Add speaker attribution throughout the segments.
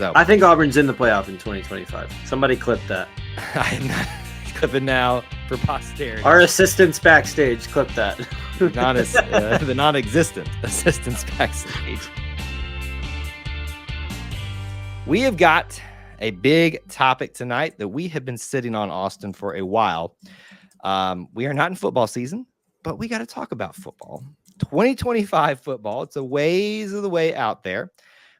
Speaker 1: So
Speaker 2: I think Auburn's in the playoff in 2025. Somebody clip that.
Speaker 1: I'm not clipping now for posterity.
Speaker 2: Our assistants backstage, clip that.
Speaker 1: The non-existent assistants backstage. We have got a big topic tonight that we have been sitting on, Austin, for a while. We are not in football season, but we got to talk about football. 2025 football. It's a ways of the way out there.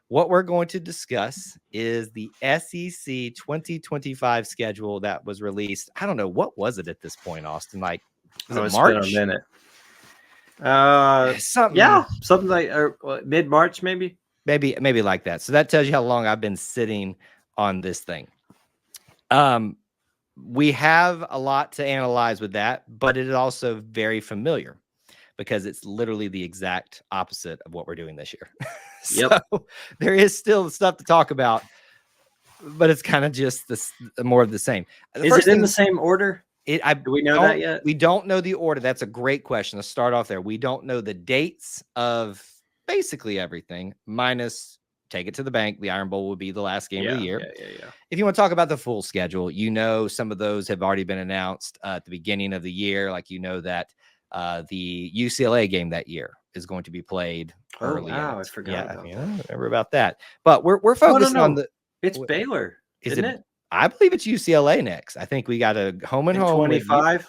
Speaker 1: What we're going to discuss is the SEC 2025 schedule that was released. I don't know. What was it at this point, Austin? Like, was it March?
Speaker 2: It's been a minute. Something like mid-March, maybe.
Speaker 1: Maybe like that. So that tells you how long I've been sitting on this thing. We have a lot to analyze with that, but it is also very familiar because it's literally the exact opposite of what we're doing this year. So there is still stuff to talk about, but it's kind of just more of the same.
Speaker 2: Is it in the same order? Do we know that yet?
Speaker 1: We don't know the order. That's a great question. Let's start off there. We don't know the dates of basically everything, minus take it to the bank. The Iron Bowl will be the last game of the year.
Speaker 2: Yeah.
Speaker 1: If you want to talk about the full schedule, some of those have already been announced at the beginning of the year. Like, that the UCLA game that year is going to be played early.
Speaker 2: Wow, I forgot about that.
Speaker 1: Remember about that. But we're focusing on the.
Speaker 2: It's Baylor, isn't it?
Speaker 1: I believe it's UCLA next. I think we got a home and home.
Speaker 2: 25.
Speaker 1: I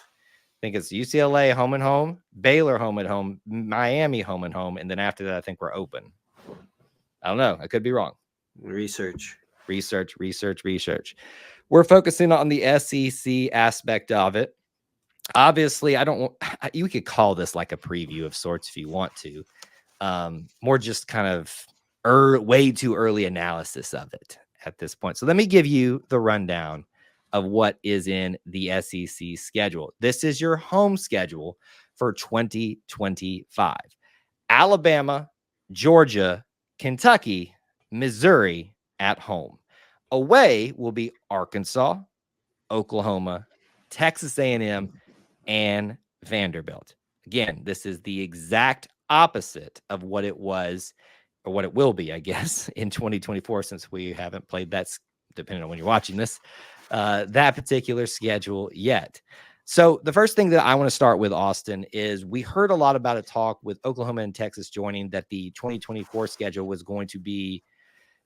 Speaker 1: think it's UCLA home and home, Baylor home and home, Miami home and home, and then after that, I think we're open. I don't know. I could be wrong.
Speaker 2: Research.
Speaker 1: We're focusing on the SEC aspect of it. Obviously, you could call this like a preview of sorts if you want to. More just kind of way too early analysis of it at this point. So let me give you the rundown of what is in the SEC schedule. This is your home schedule for 2025. Alabama, Georgia, Kentucky, Missouri at home. Away will be Arkansas, Oklahoma, Texas A&M, and Vanderbilt. Again, this is the exact opposite of what it was, or what it will be, I guess, in 2024, since we haven't played that, depending on when you're watching this, that particular schedule yet. So the first thing that I want to start with, Austin, is we heard a lot about a talk with Oklahoma and Texas joining that the 2024 schedule was going to be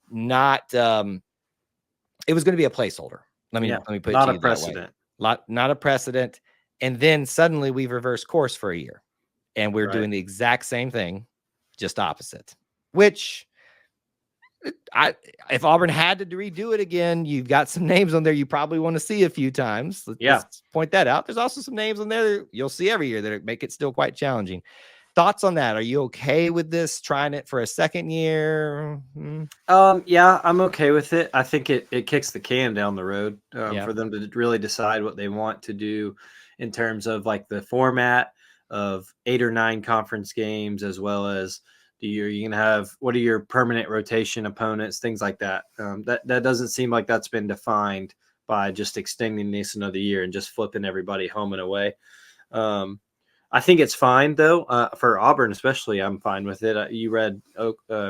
Speaker 1: not, it was going to be a placeholder. Let me put it
Speaker 2: not
Speaker 1: to
Speaker 2: a
Speaker 1: you
Speaker 2: precedent.
Speaker 1: That way. Not a precedent. And then suddenly we've reversed course for a year and we're doing the exact same thing, just opposite, which if Auburn had to redo it again, you've got some names on there you probably want to see a few times. Let's point that out. There's also some names on there that you'll see every year that make it still quite challenging. Thoughts on that? Are you okay with this, trying it for a second year?
Speaker 2: Yeah, I'm okay with it. I think it kicks the can down the road for them to really decide what they want to do in terms of like the format of 8 or 9 conference games, as well as you're going to have, what are your permanent rotation opponents, things like that. That doesn't seem like that's been defined by just extending this another year and just flipping everybody home and away. I think it's fine, though, for Auburn especially. I'm fine with it. You read,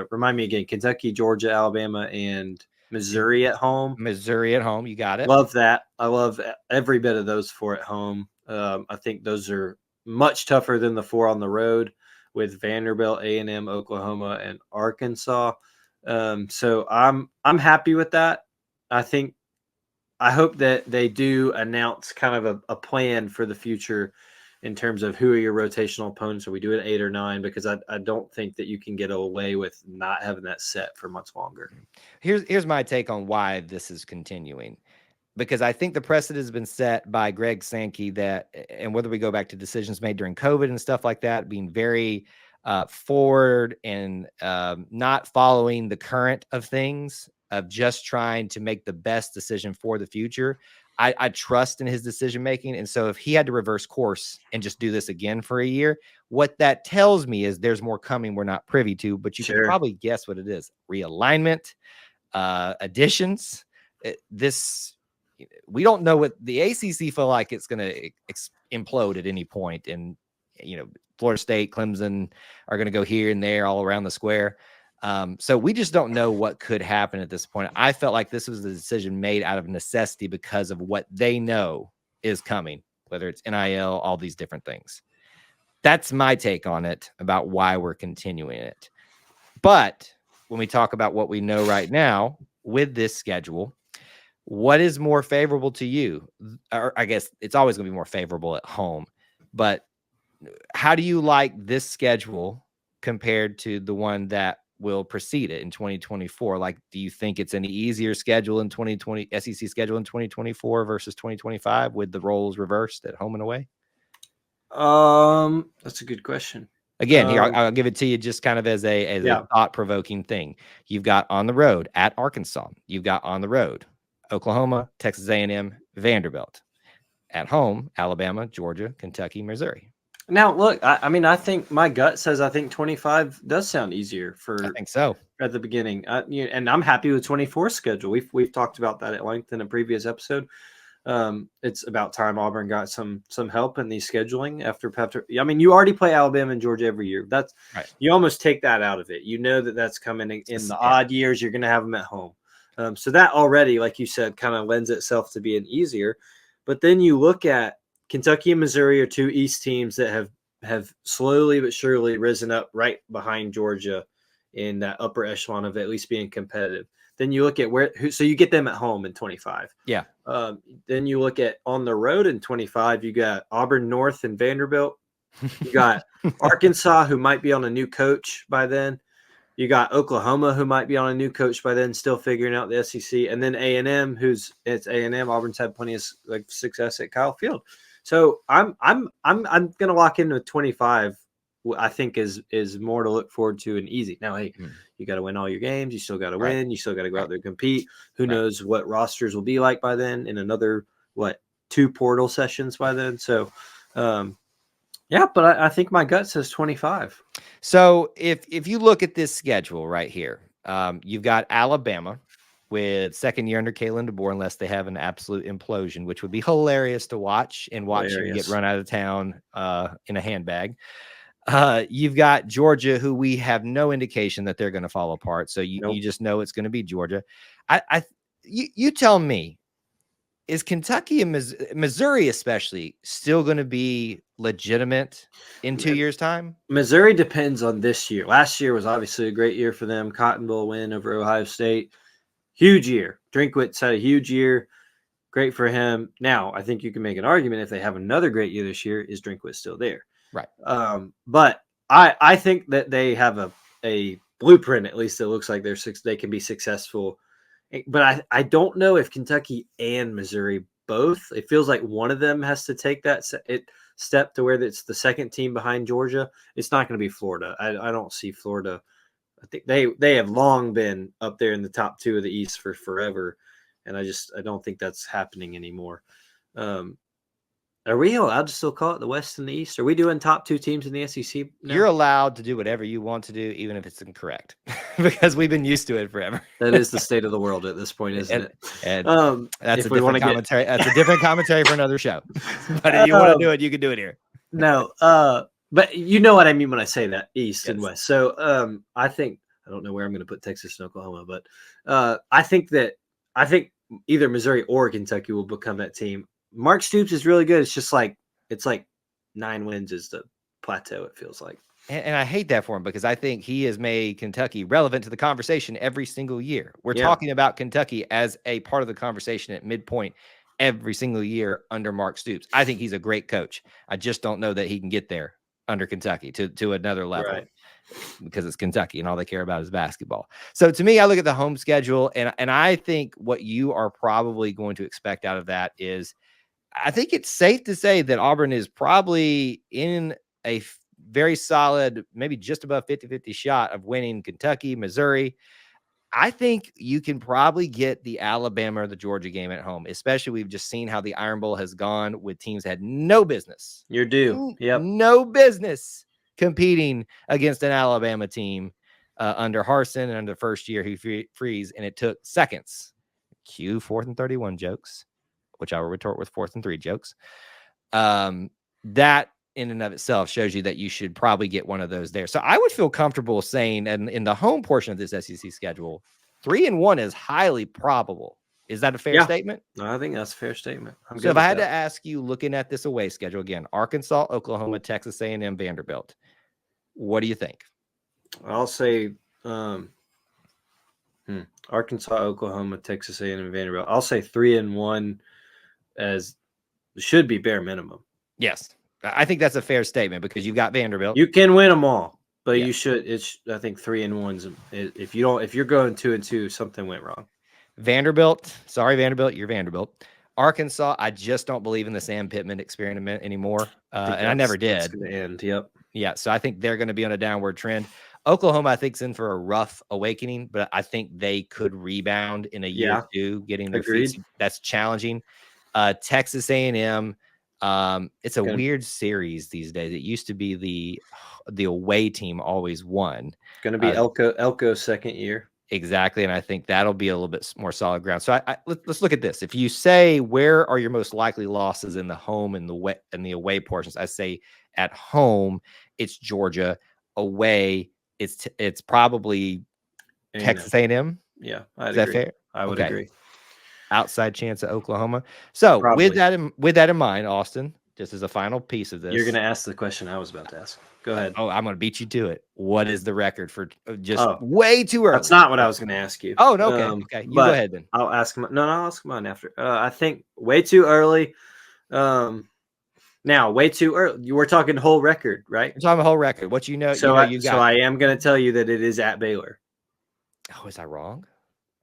Speaker 2: remind me again, Kentucky, Georgia, Alabama, and Missouri at home.
Speaker 1: Missouri at home, you got it.
Speaker 2: Love that. I love every bit of those 4 at home. I think those are much tougher than the 4 on the road with Vanderbilt, A&M, Oklahoma, and Arkansas. So I'm happy with that. I hope that they do announce kind of a plan for the future in terms of who are your rotational opponents. Are we doing 8 or 9? Because I don't think that you can get away with not having that set for much longer.
Speaker 1: Here's my take on why this is continuing. Because I think the precedent has been set by Greg Sankey that, and whether we go back to decisions made during COVID and stuff like that, being very forward and not following the current of things, of just trying to make the best decision for the future. I trust in his decision making. And so if he had to reverse course and just do this again for a year, what that tells me is there's more coming we're not privy to, but you can probably guess what it is. Realignment, additions. We don't know what the ACC feel like it's going to implode at any point. And, Florida State, Clemson are going to go here and there all around the square. So we just don't know what could happen at this point. I felt like this was the decision made out of necessity because of what they know is coming, whether it's NIL, all these different things. That's my take on it about why we're continuing it. But when we talk about what we know right now with this schedule, what is more favorable to you? Or I guess it's always going to be more favorable at home, but how do you like this schedule compared to the one that will precede it in 2024? Like, do you think it's an easier schedule in 2020, SEC schedule in 2024 versus 2025 with the roles reversed at home and away?
Speaker 2: That's a good question.
Speaker 1: Again, here I'll give it to you just kind of as a thought-provoking thing. You've got on the road at Arkansas. You've got on the road Oklahoma, Texas A&M, Vanderbilt. At home, Alabama, Georgia, Kentucky, Missouri.
Speaker 2: Now, look, I mean, I think my gut says I think 25 does sound easier
Speaker 1: I think so
Speaker 2: at the beginning. And I'm happy with 24 schedule. We've talked about that at length in a previous episode. It's about time Auburn got some help in the scheduling after. I mean, you already play Alabama and Georgia every year. That's right. You almost take that out of it. You know that's coming in the odd years. You're going to have them at home. So that already, like you said, kind of lends itself to being easier. But then you look at Kentucky and Missouri are two East teams that have slowly but surely risen up right behind Georgia in that upper echelon of at least being competitive. Then you look at so you get them at home in 25.
Speaker 1: Yeah.
Speaker 2: Then you look at on the road in 25, you got Auburn North and Vanderbilt. You got Arkansas, who might be on a new coach by then. You got Oklahoma, who might be on a new coach by then, still figuring out the SEC, and then A&M, it's A&M. Auburn's had plenty of success at Kyle Field, so I'm gonna lock into 25. I think is more to look forward to and easy. Now, hey, you got to win all your games. You still got to win. You still got to go out there and compete. Who knows what rosters will be like by then? In another 2 portal sessions by then. So. Yeah, but I think my gut says 25.
Speaker 1: So if you look at this schedule right here, you've got Alabama with second year under Kalen DeBoer, unless they have an absolute implosion, which would be hilarious to watch and watch him get run out of town in a handbag. You've got Georgia, who we have no indication that they're going to fall apart. So you just know it's going to be Georgia. You tell me. Is Kentucky and Missouri especially still going to be legitimate in 2 years' time?
Speaker 2: Missouri depends on this year. Last year was obviously a great year for them. Cotton Bowl win over Ohio State. Huge year. Drinkwitz had a huge year. Great for him. Now, I think you can make an argument if they have another great year this year, is Drinkwitz still there?
Speaker 1: Right.
Speaker 2: But I think that they have a blueprint, at least it looks like they can be successful. But I don't know if Kentucky and Missouri both. It feels like one of them has to take that step to where it's the second team behind Georgia. It's not going to be Florida. I don't see Florida. I think they have long been up there in the top 2 of the East for forever, and I don't think that's happening anymore. Are we allowed to still call it the West and the East? Are we doing top 2 teams in the SEC now?
Speaker 1: You're allowed to do whatever you want to do, even if it's incorrect, because we've been used to it forever.
Speaker 2: That is the state of the world at this point, isn't it?
Speaker 1: And that's a different commentary. That's a different commentary for another show. But if you want to do it, you can do it here.
Speaker 2: No, but you know what I mean when I say that, East and West. So I don't know where I'm going to put Texas and Oklahoma, but I think either Missouri or Kentucky will become that team. Mark Stoops is really good. It's just it's like 9 wins is the plateau, it feels like.
Speaker 1: And I hate that for him because I think he has made Kentucky relevant to the conversation every single year. We're talking about Kentucky as a part of the conversation at midpoint every single year under Mark Stoops. I think he's a great coach. I just don't know that he can get there under Kentucky to another level because it's Kentucky and all they care about is basketball. So to me, I look at the home schedule and I think what you are probably going to expect out of that is I think it's safe to say that Auburn is probably in a very solid, maybe just above 50-50 shot of winning Kentucky, Missouri. I think you can probably get the Alabama or the Georgia game at home, especially we've just seen how the Iron Bowl has gone with teams that had no business.
Speaker 2: You're due. Yep.
Speaker 1: No business competing against an Alabama team under Harsin and under first year Hugh Freeze, and it took seconds. Cue 4th and 31 jokes, which I will retort with 4th and 3 jokes. That in and of itself shows you that you should probably get one of those there. So I would feel comfortable saying, and in the home portion of this SEC schedule, 3-1 is highly probable. Is that a fair statement?
Speaker 2: I think that's a fair statement.
Speaker 1: So if I had to ask you, looking at this away schedule again, Arkansas, Oklahoma, Texas A&M, Vanderbilt, what do you think?
Speaker 2: I'll say Arkansas, Oklahoma, Texas A&M, Vanderbilt. I'll say 3-1 as should be bare minimum.
Speaker 1: Yes, I think that's a fair statement because you've got Vanderbilt.
Speaker 2: You can win them all, but you should. I think 3-1's. If you're going 2-2, something went wrong.
Speaker 1: Vanderbilt, sorry, Vanderbilt, you're Vanderbilt. Arkansas, I just don't believe in the Sam Pittman experiment anymore, and I never did.
Speaker 2: It's going to end. Yep.
Speaker 1: Yeah, so I think they're going to be on a downward trend. Oklahoma, I think, is in for a rough awakening, but I think they could rebound in a year or two, getting their feet. That's challenging. Texas A&M, it's a weird series these days. It used to be the away team always won.
Speaker 2: Going to be Elko's second year.
Speaker 1: Exactly, and I think that'll be a little bit more solid ground. So let's look at this. If you say where are your most likely losses in the home and the away portions, I say at home it's Georgia. Away it's probably Texas A&M.
Speaker 2: Yeah,
Speaker 1: is that fair?
Speaker 2: I would agree.
Speaker 1: Outside chance at Oklahoma. So with that in mind, Austin, just as a final piece of this,
Speaker 2: you're going to ask the question I was about to ask. Go ahead.
Speaker 1: Oh, I'm going to beat you to it. What is the record for just way too early?
Speaker 2: That's not what I was going to ask you.
Speaker 1: Oh, no. Okay. You go ahead then.
Speaker 2: I'll ask him. No, I'll ask him on after. I think way too early. Now, way too early. You were talking whole record, right?
Speaker 1: I'm talking whole record. What you know?
Speaker 2: So I am going to tell you that it is at Baylor.
Speaker 1: Oh, is I wrong?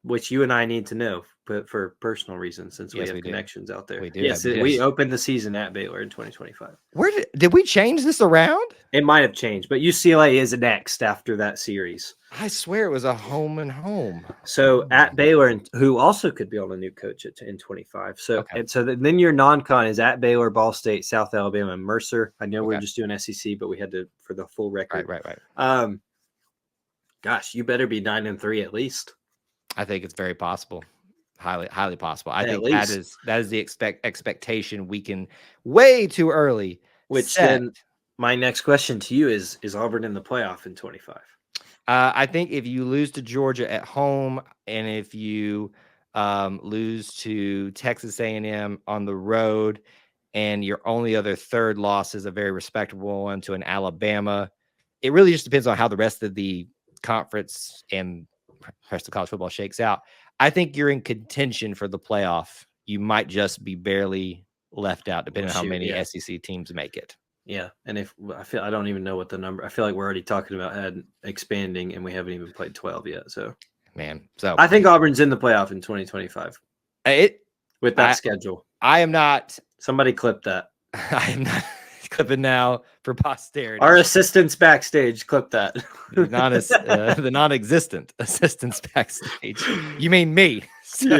Speaker 2: Which you and I need to know, but for personal reasons, since we have connections out there.
Speaker 1: We do.
Speaker 2: Yes, we opened the season at Baylor in 2025.
Speaker 1: Where did we change this around?
Speaker 2: It might have changed, but UCLA is next after that series.
Speaker 1: I swear it was a home and home.
Speaker 2: So at Baylor, who also could be on a new coach in 25. So then your non-con is at Baylor, Ball State, South Alabama, and Mercer. I know we're just doing SEC, but we had to for the full record.
Speaker 1: Right.
Speaker 2: Gosh, you better be 9-3 at least.
Speaker 1: I think it's very possible. Highly possible. I think that is the expectation we can way too early.
Speaker 2: Which then my next question to you is Auburn in the playoff in 25?
Speaker 1: I think if you lose to Georgia at home and if you lose to Texas A&M on the road and your only other third loss is a very respectable one to an Alabama, it really just depends on how the rest of the conference and rest of college football shakes out. I think you're in contention for the playoff. You might just be barely left out, depending on how many SEC teams make it.
Speaker 2: Yeah, and I don't even know what the number. I feel like we're already talking about expanding, and we haven't even played 12 yet. So I think Auburn's in the playoff in 2025. With that schedule,
Speaker 1: I am not.
Speaker 2: Somebody clip that.
Speaker 1: I am not clipping now for posterity.
Speaker 2: Our assistants backstage, clip that.
Speaker 1: The non-existent assistants backstage. You mean me? So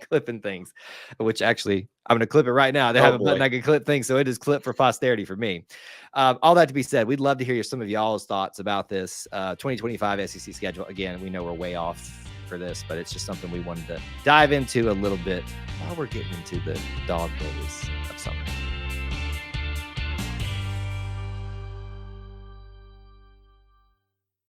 Speaker 1: clipping things, which actually I'm going to clip it right now. They have a button I can clip things, so it is clipped for posterity for me. All that to be said, we'd love to hear some of y'all's thoughts about this 2025 SEC schedule. Again, we know we're way off for this, but it's just something we wanted to dive into a little bit while we're getting into the dog days.